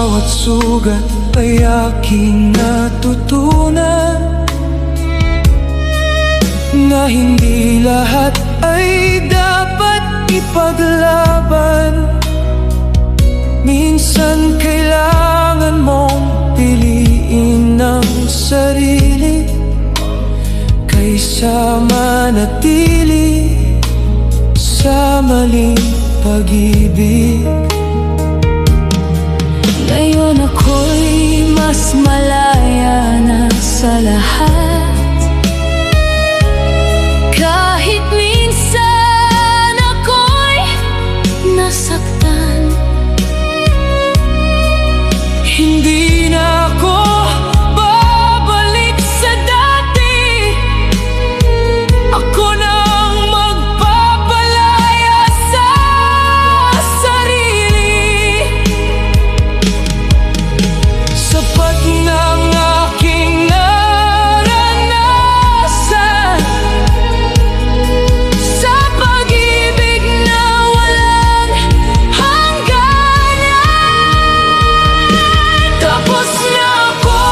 bawat sugat ay aking natutunan na hindi lahat ay dapat ipaglaban. Minsan kailangan mong piliin ang sarili kaysa manatili sa maling pag-ibig. Ngayon ako'y mas malaya na sa lahat. Kahit minsan ako'y nasaktan, Hindi na ako babalik sa dati. Ako nang magpapalaya sa sarili. Sapat ng aking naranasan sa pag-ibig na walang hangganan. Tapos na ako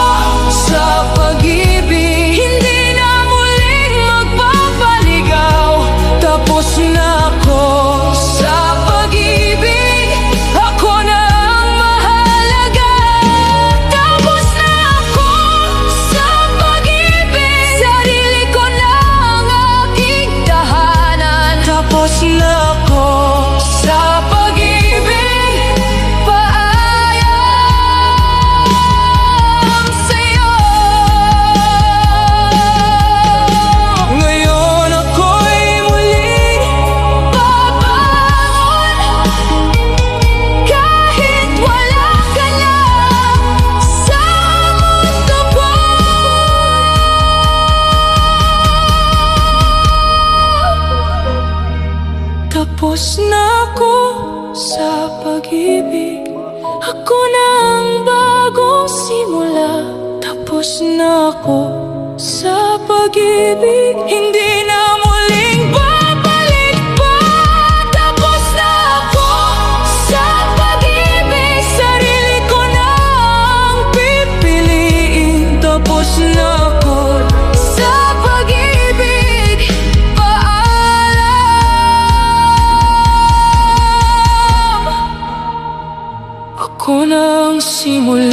sa pag-ibig, hindi na muling magpapaligaw. Tapos na ako sa pag-ibig, ako na ang mahalaga. Tapos na ako sa pag-ibig, sarili ko na ang aking tahanan. Tapos na ako sa pag-ibig, paalam sa'yo. Ngayon ako'y muling babangon, kahit wala ka na sa mundo ko. Tapos na ako sa pag-ibig, ako na ang bagong simula. Tapos na ako sa pag-ibig, hindi na muling babalik pa. Tapos na ako sa pag-ibig, sarili ko na ang pipiliin. Tapos na ako sa pag-ibig, paalam. Ako na ang simula.